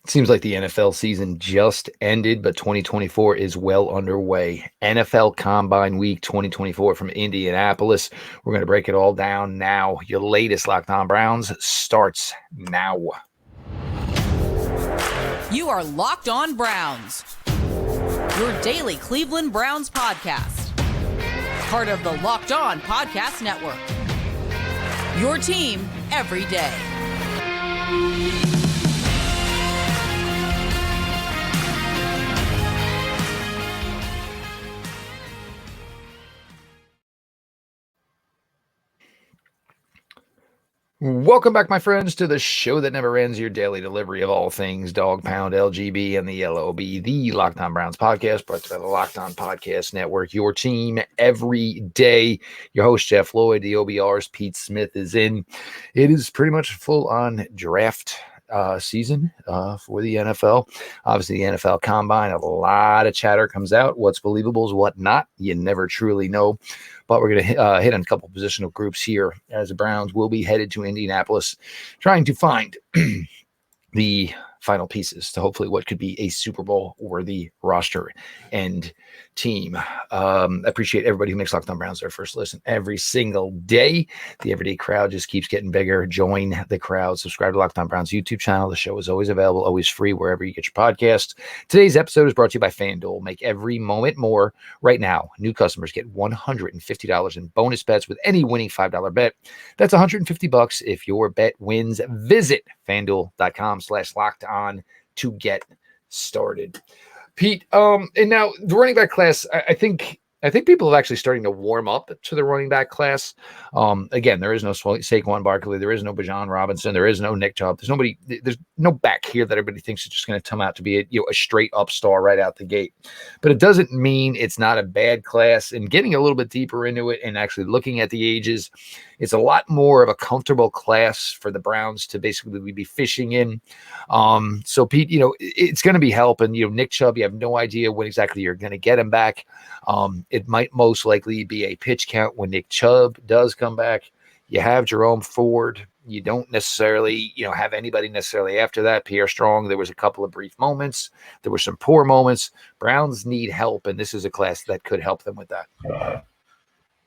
Seems like the NFL season just ended, but 2024 is well underway. NFL Combine Week 2024 from Indianapolis. We're going to break it all down now. Your latest Locked On Browns starts now. You are Locked On Browns, your daily Cleveland Browns podcast. Part of the Locked On Podcast Network. Your team every day. Welcome back, my friends, to the show that never ends, your daily delivery of all things Dog Pound, LGB, and the LOB, the Locked On Browns podcast, brought to you by the Locked On Podcast Network, your team every day. Your host, Jeff Lloyd, the OBR's Pete Smith is in. It is pretty much full-on draft season for the NFL. Obviously, the NFL Combine, a lot of chatter comes out. What's believable is what not. You never truly know. But we're going to hit on a couple positional groups here as the Browns will be headed to Indianapolis, trying to find the final pieces to hopefully what could be a Super Bowl worthy roster and team. I appreciate everybody who makes Locked On Browns their first listen every single day. The everyday crowd just keeps getting bigger. Join the crowd. Subscribe to Locked On Browns YouTube channel. The show is always available, always free wherever you get your podcasts. Today's episode is brought to you by FanDuel. Make every moment more. Right now, new customers get $150 in bonus bets with any winning $5 bet. That's $150 if your bet wins. Visit FanDuel.com/locked-on to get started. Pete, and now the running back class, I think people are actually starting to warm up to the running back class. Again, there is no Saquon Barkley, there is no Bijan Robinson, there is no Nick Chubb. There's no back here that everybody thinks is just going to come out to be a straight up star right out the gate. But it doesn't mean it's not a bad class. And getting a little bit deeper into it and actually looking at the ages, it's a lot more of a comfortable class for the Browns to basically be fishing in. So Pete, it's going to be helping. Nick Chubb, you have no idea when exactly you're going to get him back. It might most likely be a pitch count when Nick Chubb does come back. You have Jerome Ford. You don't necessarily, have anybody necessarily after that. Pierre Strong, there was a couple of brief moments. There were some poor moments. Browns need help, and this is a class that could help them with that.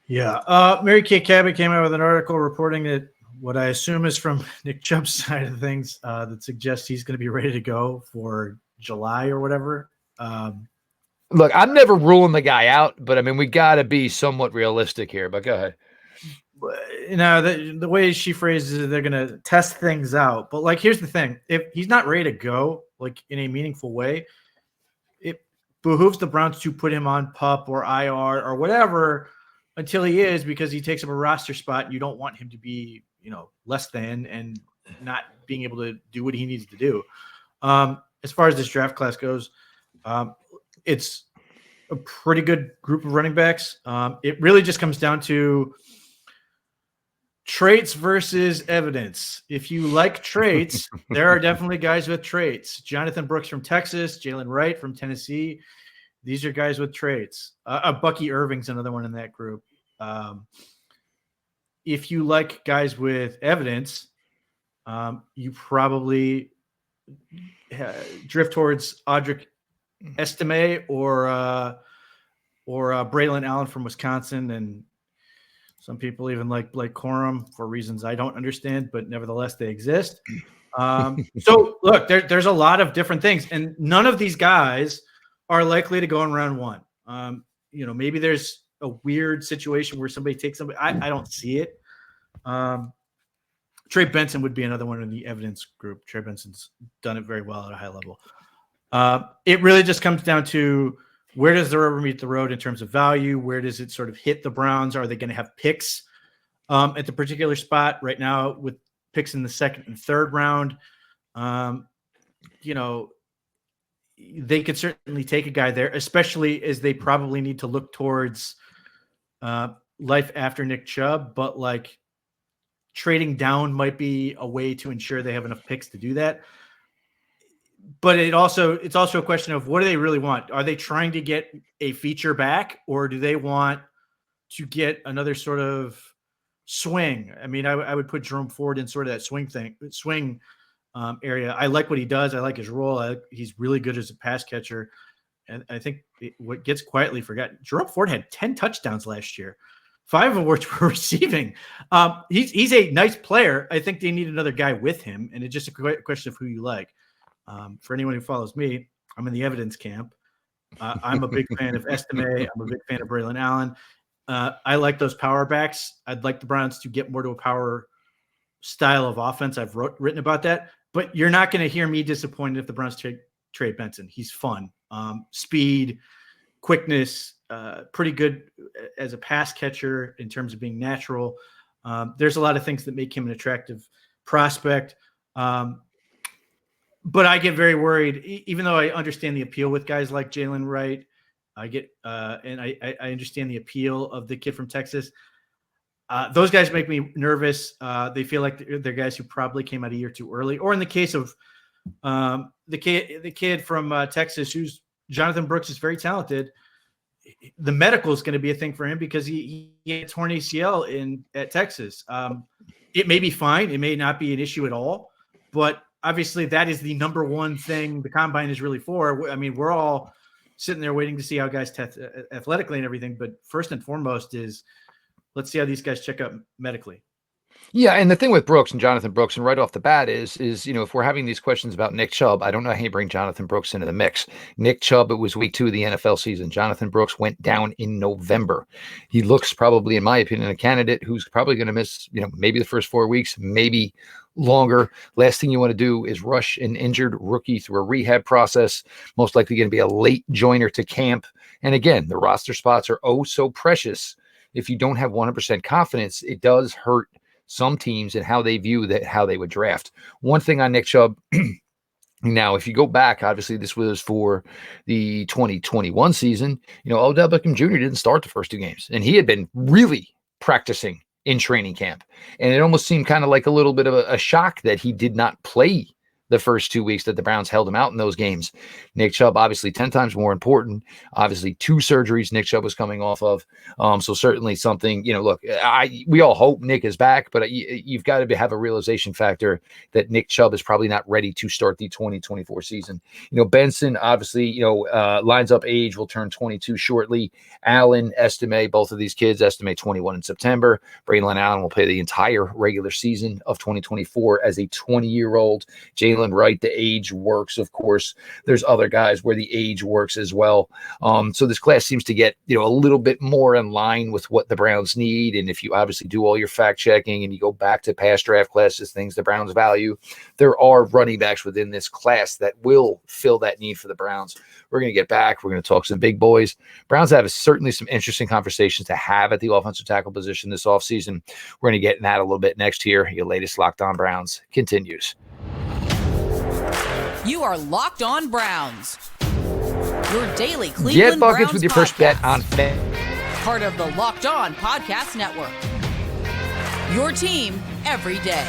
Yeah. Mary Kay Cabot came out with an article reporting that what I assume is from Nick Chubb's side of things that suggests he's going to be ready to go for July or whatever. Look, I'm never ruling the guy out, but I mean, we got to be somewhat realistic here, but go ahead. The way she phrases it, they're going to test things out. But here's the thing. If he's not ready to go, in a meaningful way, it behooves the Browns to put him on PUP or IR or whatever until he is, because he takes up a roster spot. And you don't want him to be, less than and not being able to do what he needs to do. As far as this draft class goes, it's a pretty good group of running backs. It really just comes down to traits versus evidence. If you like traits, there are definitely guys with traits. Jonathan Brooks from Texas, Jalen Wright from Tennessee. These are guys with traits. Bucky Irving's another one in that group. If you like guys with evidence, you probably drift towards Audric Estime or Braylon Allen from Wisconsin, and some people even like Blake Corum for reasons I don't understand, but nevertheless they exist. So look, there's a lot of different things, and none of these guys are likely to go in round one. Maybe there's a weird situation where somebody takes somebody. I don't see it. Trey Benson would be another one in the evidence group. Trey Benson's done it very well at a high level. It really just comes down to, where does the rubber meet the road in terms of value? Where does it sort of hit the Browns? Are they going to have picks at the particular spot right now with picks in the second and third round? They could certainly take a guy there, especially as they probably need to look towards life after Nick Chubb. But trading down might be a way to ensure they have enough picks to do that. But it's also a question of, what do they really want? Are they trying to get a feature back, or do they want to get another sort of swing? I mean, I would put Jerome Ford in sort of that swing area. I like what he does. I like his role. He's really good as a pass catcher. And I think what gets quietly forgotten, Jerome Ford had 10 touchdowns last year, 5 of which were receiving. He's a nice player. I think they need another guy with him, and it's just a question of who you like. For anyone who follows me, I'm in the evidence camp. I'm a big fan of Estime. I'm a big fan of Braylon Allen. I like those power backs. I'd like the Browns to get more to a power style of offense. I've written about that, but you're not going to hear me disappointed if the Browns trade Benson. He's fun, speed, quickness, pretty good as a pass catcher in terms of being natural. There's a lot of things that make him an attractive prospect. But I get very worried, even though I understand the appeal with guys like Jalen Wright. And I understand the appeal of the kid from Texas. Those guys make me nervous. They feel like they're guys who probably came out a year too early. Or in the case of the kid from Texas, who's Jonathan Brooks, is very talented. The medical is going to be a thing for him because he had torn ACL at Texas. It may be fine. It may not be an issue at all. But obviously, that is the number one thing the combine is really for. I mean, we're all sitting there waiting to see how guys test athletically and everything. But first and foremost is let's see how these guys check out medically. Yeah, and the thing with Brooks and Jonathan Brooks, and right off the bat is if we're having these questions about Nick Chubb, I don't know how you bring Jonathan Brooks into the mix. Nick Chubb, it was week 2 of the NFL season. Jonathan Brooks went down in November. He looks probably, in my opinion, a candidate who's probably going to miss, maybe the first 4 weeks, maybe longer. Last thing you want to do is rush an injured rookie through a rehab process, most likely going to be a late joiner to camp. And again, the roster spots are oh so precious. If you don't have 100% confidence, it does hurt some teams and how they view that, how they would draft. One thing on Nick Chubb, now, if you go back, obviously this was for the 2021 season, Odell Beckham Jr. didn't start the first 2 games, and he had been really practicing in training camp. And it almost seemed kind of like a little bit of a shock that he did not play the first 2 weeks that the Browns held him out in those games. Nick Chubb, obviously 10 times more important. Obviously 2 surgeries Nick Chubb was coming off of. So certainly something, look, we all hope Nick is back, but you've got to have a realization factor that Nick Chubb is probably not ready to start the 2024 season. Benson, obviously, lines up age, will turn 22 shortly. Allen, Estime, both of these kids estimate 21 in September. Braylon Allen will play the entire regular season of 2024 as a 20-year-old. Jalen Wright, the age works, of course. There's other guys where the age works as well. So this class seems to get, a little bit more in line with what the Browns need. And if you obviously do all your fact checking and you go back to past draft classes, things the Browns value, there are running backs within this class that will fill that need for the Browns. We're going to get back. We're going to talk some big boys. Browns have certainly some interesting conversations to have at the offensive tackle position this offseason. We're going to get in that a little bit next year. Your latest Locked On Browns continues. You are Locked On Browns, your daily Cleveland Get buckets Browns with your podcast. first bet on Part of the Locked On Podcast Network, your team every day.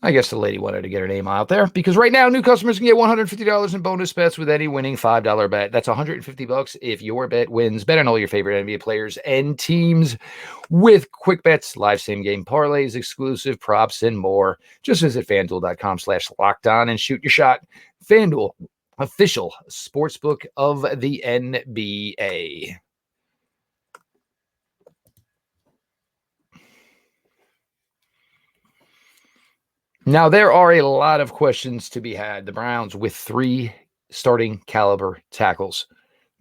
I guess the lady wanted to get her name out there because right now new customers can get $150 in bonus bets with any winning $5 bet. That's $150 if your bet wins. Bet on all your favorite NBA players and teams with quick bets, live same game parlays, exclusive props, and more. Just visit FanDuel.com/lockedon and shoot your shot. FanDuel, official sportsbook of the NBA. Now, there are a lot of questions to be had. The Browns with 3 starting caliber tackles.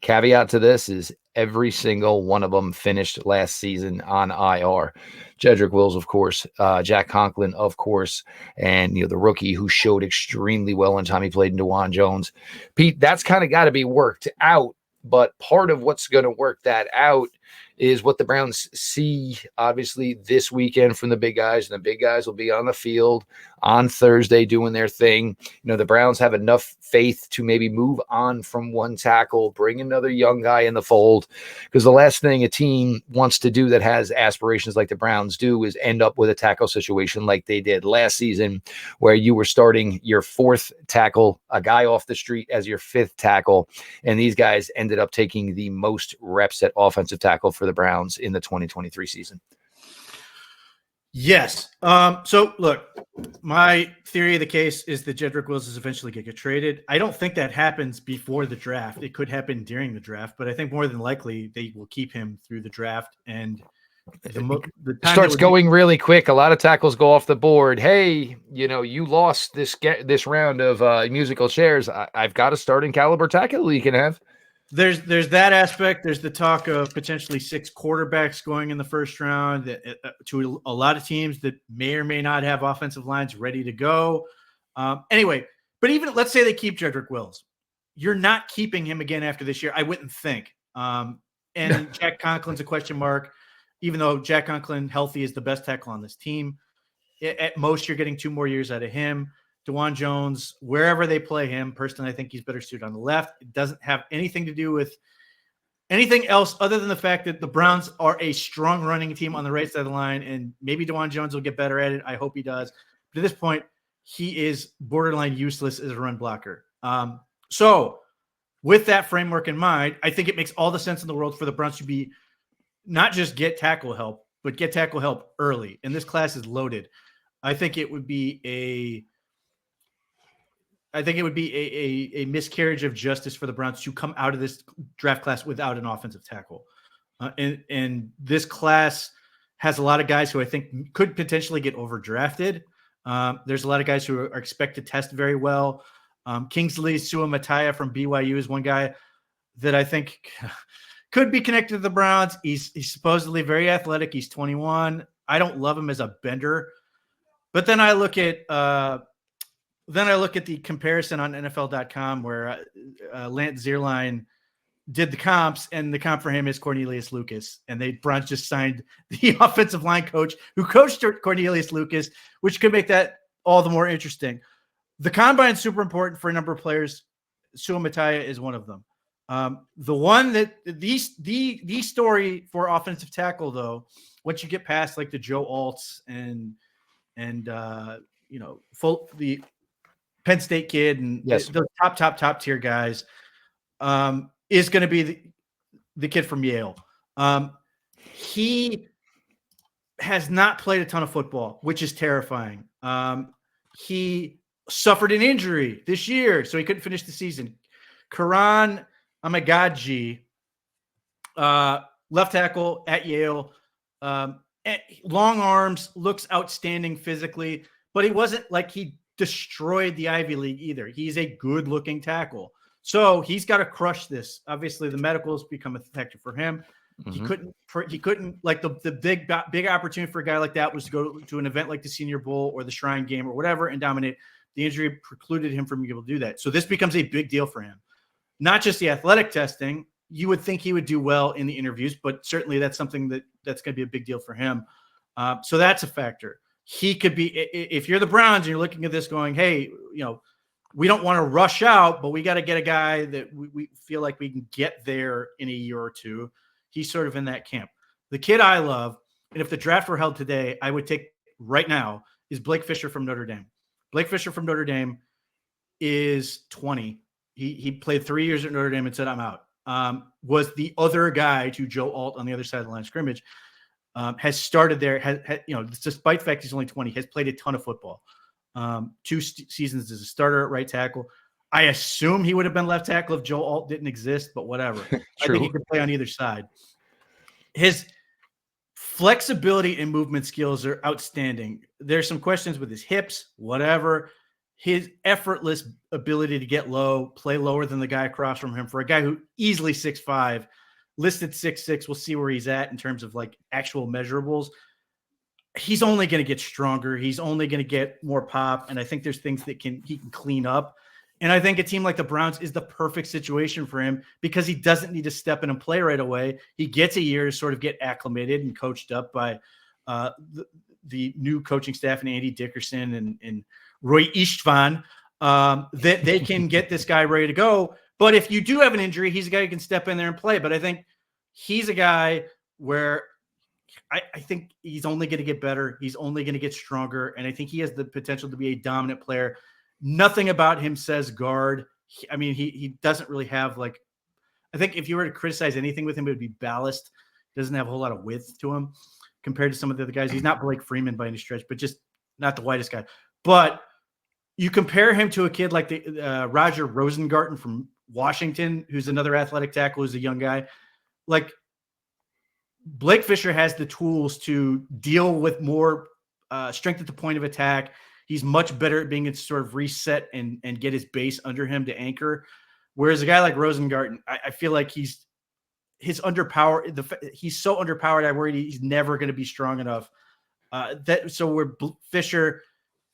Caveat to this is every single one of them finished last season on IR. Jedrick Wills, of course, Jack Conklin, of course, and the rookie who showed extremely well in time he played in DeJuan Jones. Pete, that's kind of got to be worked out. But part of what's going to work that out is what the Browns see, obviously, this weekend from the big guys. And the big guys will be on the field on Thursday doing their thing. The Browns have enough faith to maybe move on from one tackle, bring another young guy in the fold. Because the last thing a team wants to do that has aspirations like the Browns do is end up with a tackle situation like they did last season, where you were starting your fourth tackle, a guy off the street, as your fifth tackle. And these guys ended up taking the most reps at offensive tackle for the Browns in the 2023 season. Yes. So look, my theory of the case is that Jedrick Wills is eventually going to get traded. I don't think that happens before the draft. It could happen during the draft, but I think more than likely they will keep him through the draft. And the time starts going really quick. A lot of tackles go off the board. Hey, you lost this round of musical chairs. I've got a starting caliber tackle you can have. There's that aspect. There's the talk of potentially 6 quarterbacks going in the first round to a lot of teams that may or may not have offensive lines ready to go. Anyway, but even let's say they keep Jedrick Wills. You're not keeping him again after this year, I wouldn't think. And Jack Conklin's a question mark, even though Jack Conklin, healthy, is the best tackle on this team. At most, you're getting 2 more years out of him. DeJuan Jones, wherever they play him, personally, I think he's better suited on the left. It doesn't have anything to do with anything else other than the fact that the Browns are a strong running team on the right side of the line, and maybe DeJuan Jones will get better at it. I hope he does. But at this point, he is borderline useless as a run blocker. So with that framework in mind, I think it makes all the sense in the world for the Browns to be not just get tackle help, but get tackle help early. And this class is loaded. I think it would be a miscarriage of justice for the Browns to come out of this draft class without an offensive tackle. And this class has a lot of guys who I think could potentially get overdrafted. There's a lot of guys who are expected to test very well. Kingsley Suamataia from BYU is one guy that I think could be connected to the Browns. He's supposedly very athletic. He's 21. I don't love him as a bender. But then I look at the comparison on NFL.com where Lance Zierlein did the comps, and the comp for him is Cornelius Lucas. And the Browns just signed the offensive line coach who coached Cornelius Lucas, which could make that all the more interesting. The combine is super important for a number of players. Suamataia is one of them. The one that the story for offensive tackle, though, once you get past like the Joe Alts and the Penn State kid and yes, the top tier guys, is going to be the kid from Yale. He has not played a ton of football, which is terrifying. He suffered an injury this year, so he couldn't finish the season. Karan Amagaji, left tackle at Yale, long arms, looks outstanding physically, but he wasn't like he destroyed the Ivy League either. He's a good-looking tackle. So he's got to crush this. Obviously, the medicals become a factor for him. Mm-hmm. He couldn't like the big opportunity for a guy like that was to go to an event like the Senior Bowl or the Shrine Game or whatever and dominate. The injury precluded him from being able to do that. So this becomes a big deal for him. Not just the athletic testing. You would think he would do well in the interviews, but certainly that's something that's going to be a big deal for him. So that's a factor. He could be, if you're the Browns and you're looking at this going, hey, we don't want to rush out, but we got to get a guy that we feel like we can get there in a year or two. He's sort of in that camp. The kid I love, and if the draft were held today, I would take right now, is Blake Fisher from Notre Dame. Blake Fisher from Notre Dame is 20. He played 3 years at Notre Dame and said, I'm out. Was the other guy to Joe Alt on the other side of the line of scrimmage. Has started there, despite the fact he's only 20, has played a ton of football. 2 seasons as a starter at right tackle. I assume he would have been left tackle if Joe Alt didn't exist, but whatever. I think he could play on either side. His flexibility and movement skills are outstanding. There's some questions with his hips, whatever. His effortless ability to get low, play lower than the guy across from him for a guy who easily 6'5", listed 6'6". We'll see where he's at in terms of like actual measurables. He's only going to get stronger. He's only going to get more pop. And I think there's things that he can clean up. And I think a team like the Browns is the perfect situation for him because he doesn't need to step in and play right away. He gets a year to sort of get acclimated and coached up by the new coaching staff and Andy Dickerson and Roy Istvan. That they can get this guy ready to go. But if you do have an injury, he's a guy who can step in there and play. But I think he's a guy where I think he's only going to get better. He's only going to get stronger. And I think he has the potential to be a dominant player. Nothing about him says guard. He doesn't really have I think if you were to criticize anything with him, it would be ballast. Doesn't have a whole lot of width to him compared to some of the other guys. He's not Blake Freeman by any stretch, but just not the whitest guy. But you compare him to a kid like the Roger Rosengarten from Washington, who's another athletic tackle, who's a young guy. Like Blake Fisher has the tools to deal with more strength at the point of attack. He's much better at being able to sort of reset and get his base under him to anchor. Whereas a guy like Rosengarten, I feel like he's underpowered. He's so underpowered. I worry he's never going to be strong enough. Fisher,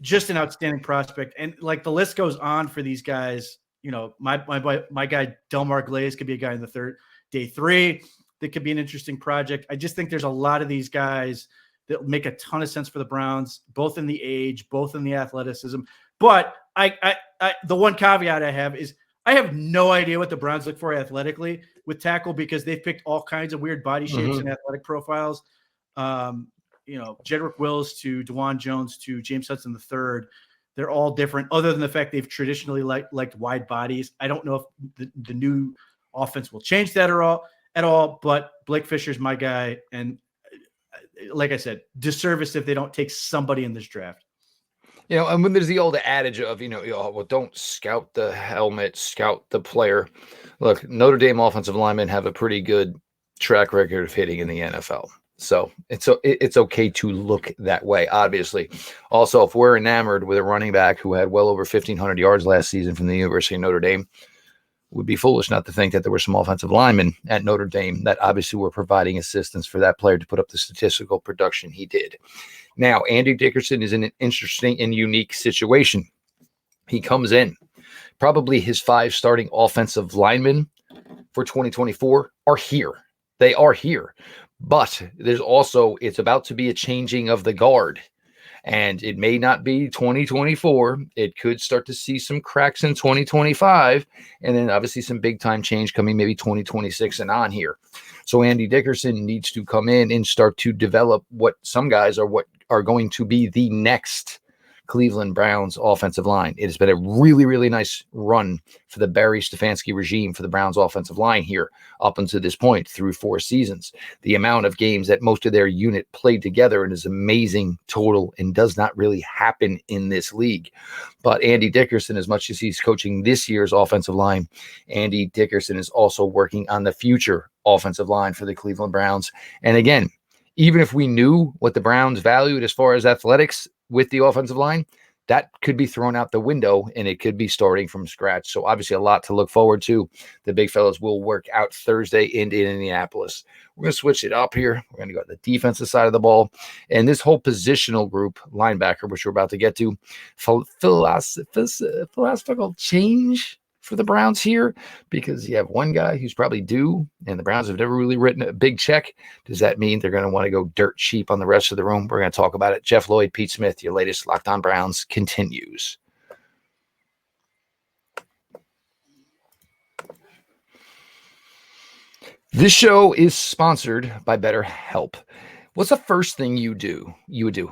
just an outstanding prospect. And like the list goes on for these guys. My guy Delmar Glaze could be a guy in the day 3. That could be an interesting project. I just think there's a lot of these guys that make a ton of sense for the Browns, both in the age, both in the athleticism. But the one caveat I have is I have no idea what the Browns look for athletically with tackle because they've picked all kinds of weird body shapes and athletic profiles. Jedrick Wills to DeJuan Jones to James Hudson III. They're all different other than the fact they've traditionally liked wide bodies. I don't know if the new offense will change that at all, but Blake Fisher's my guy. And like I said, disservice if they don't take somebody in this draft. And when there's the old adage of, well, don't scout the helmet, scout the player. Look, Notre Dame offensive linemen have a pretty good track record of hitting in the NFL. So it's okay to look that way, obviously. Also, if we're enamored with a running back who had well over 1,500 yards last season from the University of Notre Dame, would be foolish not to think that there were some offensive linemen at Notre Dame that obviously were providing assistance for that player to put up the statistical production he did. Now, Andy Dickerson is in an interesting and unique situation. He comes in. Probably his 5 starting offensive linemen for 2024 are here. They are here. But it's about to be a changing of the guard. And it may not be 2024. It could start to see some cracks in 2025. And then obviously some big time change coming maybe 2026 and on here. So Andy Dickerson needs to come in and start to develop what some guys are going to be the next Cleveland Browns offensive line. It has been a really, really nice run for the Barry Stefanski regime for the Browns offensive line here up until this point through 4 seasons. The amount of games that most of their unit played together is amazing total and does not really happen in this league. But Andy Dickerson, as much as he's coaching this year's offensive line, Andy Dickerson is also working on the future offensive line for the Cleveland Browns. And again, even if we knew what the Browns valued as far as athletics with the offensive line, that could be thrown out the window and it could be starting from scratch. So obviously a lot to look forward to. The big fellas will work out Thursday in Indianapolis. We're going to switch it up here. We're going to go to the defensive side of the ball. And this whole positional group, linebacker, which we're about to get to, philosophical change for the Browns here, because you have one guy who's probably due and the Browns have never really written a big check. Does that mean they're going to want to go dirt cheap on the rest of the room? We're going to talk about it. Jeff Lloyd, Pete Smith, your latest Locked On Browns continues. This show is sponsored by BetterHelp. What's the first thing you would do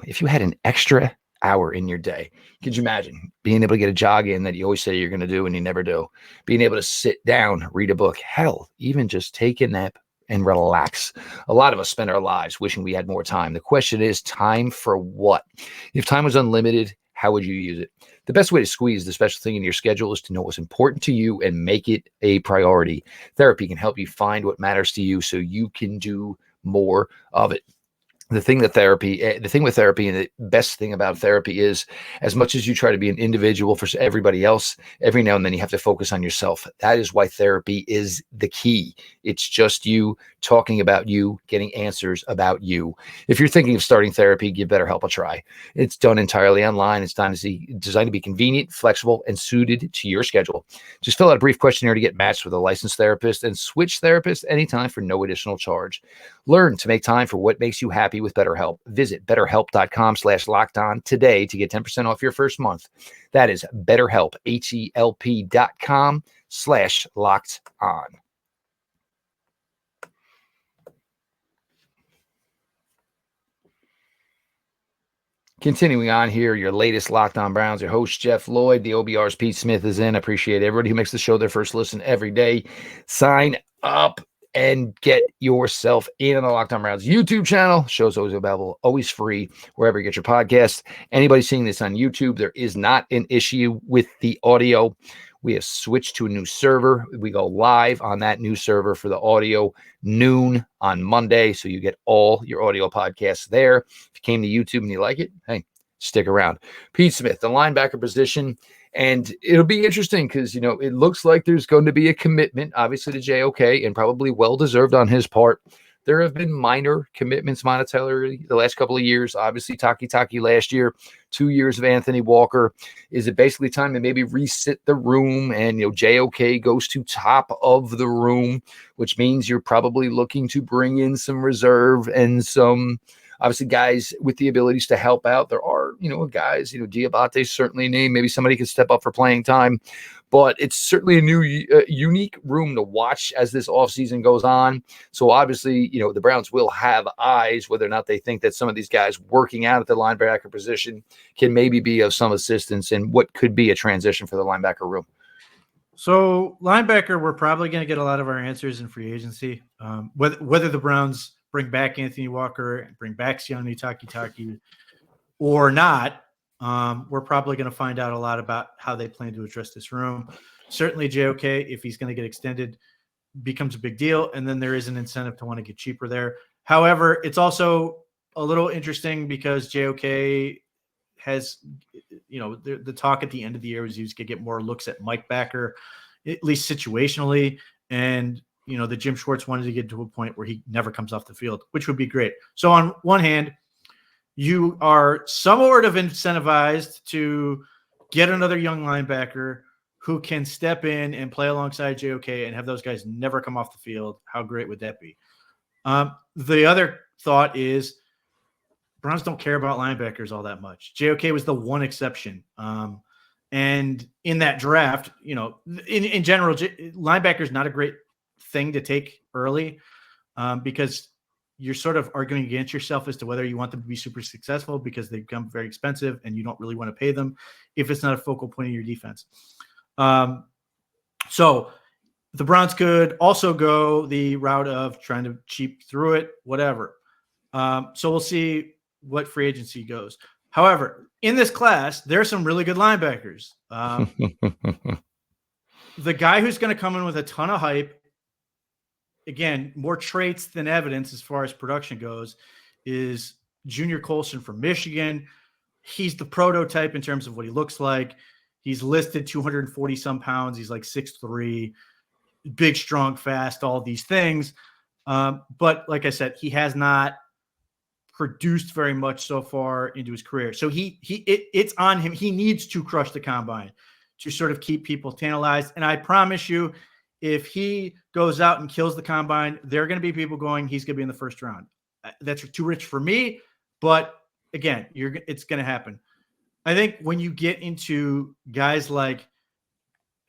if you had an extra hour in your day? Could you imagine being able to get a jog in that you always say you're going to do and you never do? Being able to sit down, read a book, hell, even just take a nap and relax. A lot of us spend our lives wishing we had more time. The question is, time for what? If time was unlimited, how would you use it? The best way to squeeze the special thing in your schedule is to know what's important to you and make it a priority. Therapy can help you find what matters to you so you can do more of it. the thing with therapy and the best thing about therapy is, as much as you try to be an individual for everybody else, every now and then you have to focus on yourself. That is why therapy is the key. It's just you talking about you, getting answers about you. If you're thinking of starting therapy, give BetterHelp a try. It's done entirely online. It's designed to be convenient, flexible, and suited to your schedule. Just fill out a brief questionnaire to get matched with a licensed therapist and switch therapists anytime for no additional charge. Learn to make time for what makes you happy with BetterHelp. Visit betterhelp.com/lockedon today to get 10% off your first month. That is BetterHelp, HELP.com/lockedon. Continuing on here, your latest Locked On Browns, your host, Jeff Lloyd. The OBR's Pete Smith is in. I appreciate everybody who makes the show their first listen every day. Sign up and get yourself in on the Locked On Browns YouTube channel. Show's always available, always free, wherever you get your podcasts. Anybody seeing this on YouTube, there is not an issue with the audio. We have switched to a new server. We go live on that new server for the audio noon on Monday. So you get all your audio podcasts there. If you came to YouTube and you like it, hey, stick around. Pete Smith, the linebacker position. And it'll be interesting because, you know, it looks like there's going to be a commitment, obviously, to JOK, and probably well-deserved on his part. There have been minor commitments monetarily the last couple of years. Obviously, Taki last year, 2 years of Anthony Walker. Is it basically time to maybe resit the room and, you know, JOK goes to top of the room, which means you're probably looking to bring in some reserve and some, obviously, guys with the abilities to help out. There are, you know, guys, you know, Diabate's certainly a name. Maybe somebody could step up for playing time. But it's certainly a new, unique room to watch as this offseason goes on. So obviously, you know, the Browns will have eyes whether or not they think that some of these guys working out at the linebacker position can maybe be of some assistance in what could be a transition for the linebacker room. So linebacker, we're probably going to get a lot of our answers in free agency. Whether the Browns bring back Anthony Walker and bring back Sione Taki or not, we're probably going to find out a lot about how they plan to address this room. Certainly JOK, if he's going to get extended, becomes a big deal. And then there is an incentive to want to get cheaper there. However, it's also a little interesting because JOK has, you know, the talk at the end of the year was he was going to get more looks at Mike Backer, at least situationally. And, you know, the Jim Schwartz wanted to get to a point where he never comes off the field, which would be great. So on one hand, you are somewhat of incentivized to get another young linebacker who can step in and play alongside JOK and have those guys never come off the field. How great would that be? The other thought is Browns don't care about linebackers all that much. JOK was the one exception. And in that draft, you know, in general, linebacker is not a great thing to take early because you're sort of arguing against yourself as to whether you want them to be super successful because they become very expensive and you don't really want to pay them if it's not a focal point of your defense. So the Browns could also go the route of trying to cheap through it, whatever. So we'll see what free agency goes. However, in this class, there are some really good linebackers. The guy who's going to come in with a ton of hype, again, more traits than evidence as far as production goes, is Junior Colson from Michigan. He's the prototype in terms of what he looks like. He's listed 240 some pounds. He's like 6'3", big, strong, fast, all these things. But like I said, he has not produced very much so far into his career. So it's on him. He needs to crush the combine to sort of keep people tantalized. And I promise you, if he goes out and kills the combine, there are going to be people going, he's going to be in the first round. That's too rich for me. But again, it's going to happen. I think when you get into guys like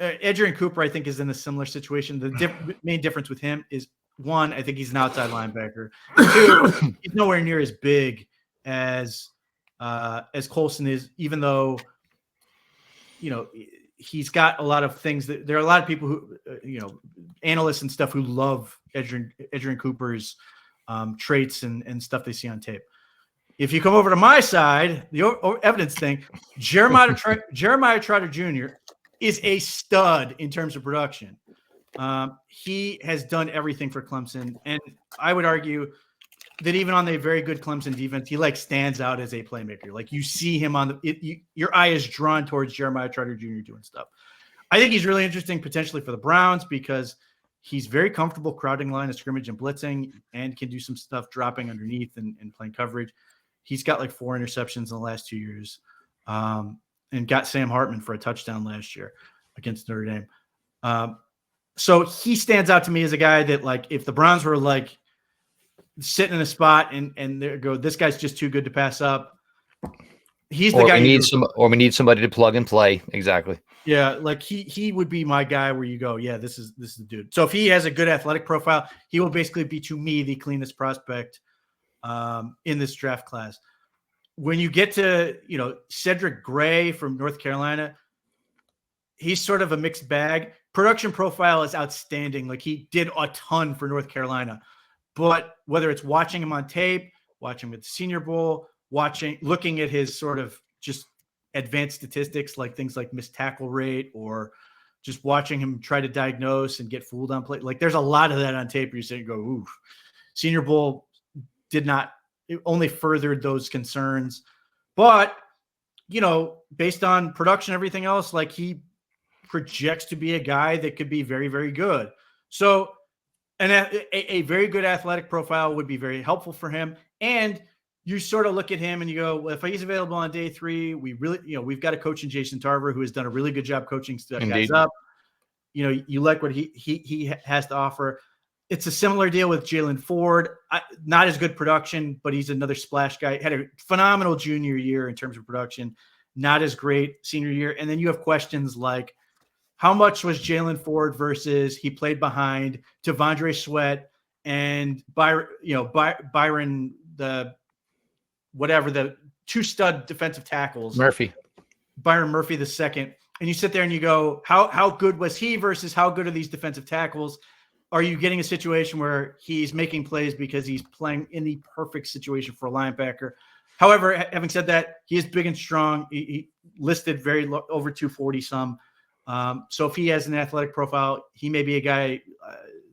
Adrian Cooper, I think is in a similar situation. The main difference with him is, one, I think he's an outside linebacker. Two, he's nowhere near as big as Colson is, even though, you know, he's got a lot of things that there are a lot of people who, you know, analysts and stuff who love Adrian Cooper's traits and stuff they see on tape. If you come over to my side, the evidence thing, Jeremiah Trotter Jr. is a stud in terms of production. He has done everything for Clemson. And I would argue that even on the very good Clemson defense, he like stands out as a playmaker. Like you see him on your eye is drawn towards Jeremiah Trotter Jr. doing stuff. I think he's really interesting potentially for the Browns because he's very comfortable crowding line of scrimmage and blitzing and can do some stuff dropping underneath and playing coverage. He's got like 4 interceptions in the last 2 years and got Sam Hartman for a touchdown last year against Notre Dame. So he stands out to me as a guy that like if the Browns were like sitting in a spot and they go, this guy's just too good to pass up. He's the guy. We need somebody to plug and play. Exactly. Yeah, like he would be my guy where you go, yeah, this is the dude. So if he has a good athletic profile, he will basically be to me the cleanest prospect in this draft class. When you get to Cedric Gray from North Carolina, he's sort of a mixed bag. Production profile is outstanding. Like he did a ton for North Carolina, but whether it's watching him on tape, watching him at the Senior Bowl, looking at his sort of just advanced statistics, like things like missed tackle rate, or just watching him try to diagnose and get fooled on play. Like there's a lot of that on tape where you say, go, ooh, Senior Bowl it only furthered those concerns. But, based on production, everything else, like he projects to be a guy that could be very, very good. So a very good athletic profile would be very helpful for him. And you sort of look at him and you go, well, if he's available on day 3, we really, we've got a coach in Jason Tarver who has done a really good job coaching guys up. You like what he has to offer. It's a similar deal with Jalen Ford. Not as good production, but he's another splash guy. Had a phenomenal junior year in terms of production. Not as great senior year. And then you have questions like, how much was Jalen Ford versus he played behind T'Vondre Sweat and Byron, the 2 stud defensive tackles. Byron Murphy the second. And you sit there and you go, how good was he versus how good are these defensive tackles? Are you getting a situation where he's making plays because he's playing in the perfect situation for a linebacker? However, having said that, he is big and strong. He listed very low, over 240 some. So if he has an athletic profile, he may be a guy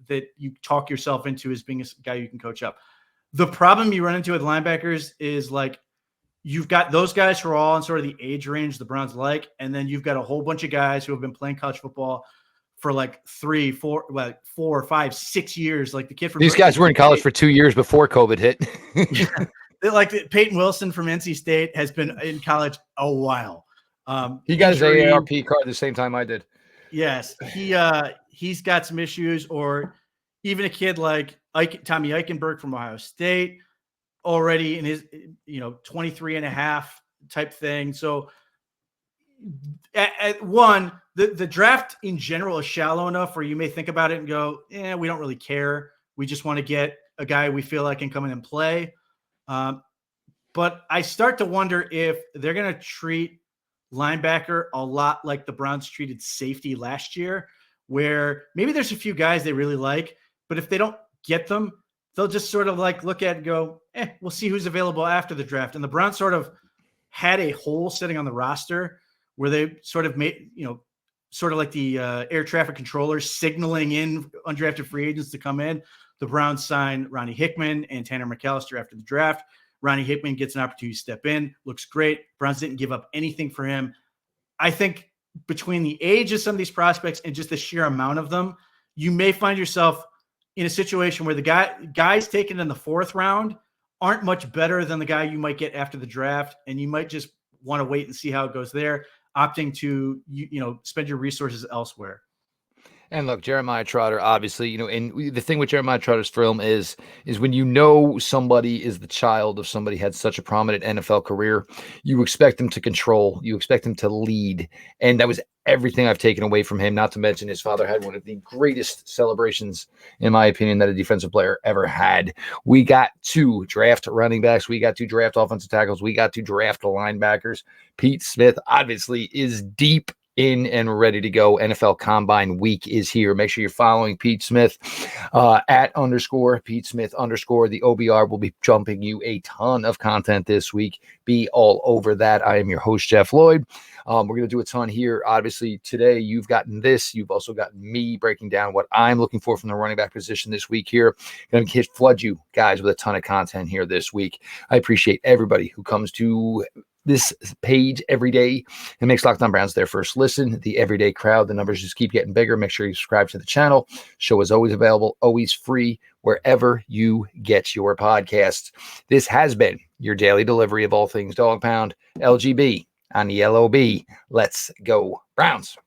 that you talk yourself into as being a guy you can coach up. The problem you run into with linebackers is like you've got those guys who are all in sort of the age range the Browns like, and then you've got a whole bunch of guys who have been playing college football for like 3, 4, 5, 6 years. Like the kid from these guys were in college for 2 years before COVID hit. Yeah, like Peyton Wilson from NC State has been in college a while. He got his AARP card the same time I did. Yes, he's got some issues, or even a kid like Tommy Eichenberg from Ohio State already in his 23 and a half type thing. So at one, the draft in general is shallow enough where you may think about it and go, we don't really care. We just want to get a guy we feel like can come in and play. But I start to wonder if they're going to treat linebacker a lot like the Browns treated safety last year, where maybe there's a few guys they really like, but if they don't get them, they'll just sort of like look at it and go, we'll see who's available after the draft. And the Browns sort of had a hole sitting on the roster where they sort of made, sort of like the air traffic controllers signaling in undrafted free agents to come in. The Browns signed Ronnie Hickman and Tanner McAllister after the draft. Ronnie Hickman gets an opportunity to step in, looks great. Browns didn't give up anything for him. I think between the age of some of these prospects and just the sheer amount of them, you may find yourself in a situation where the guys taken in the 4th round aren't much better than the guy you might get after the draft. And you might just want to wait and see how it goes there, opting to, spend your resources elsewhere. And look, Jeremiah Trotter, obviously, and the thing with Jeremiah Trotter's film is when somebody is the child of somebody had such a prominent NFL career, you expect him to control, you expect him to lead. And that was everything I've taken away from him, not to mention his father had one of the greatest celebrations, in my opinion, that a defensive player ever had. We got to draft running backs. We got to draft offensive tackles. We got to draft linebackers. Pete Smith, obviously, is deep in and ready to go. NFL Combine week is here. Make sure you're following Pete Smith at _Pete Smith _ the OBR will be jumping you a ton of content this week. Be all over that. I am your host, Jeff Lloyd. We're going to do a ton here. Obviously, today you've gotten this. You've also gotten me breaking down what I'm looking for from the running back position this week here. Going to flood you guys with a ton of content here this week. I appreciate everybody who comes to this page every day and makes Locked On Browns their first listen. The everyday crowd, the numbers just keep getting bigger. Make sure you subscribe to the channel. Show is always available, always free, wherever you get your podcasts. This has been your daily delivery of all things Dog Pound, LGB on the LOB. Let's go Browns.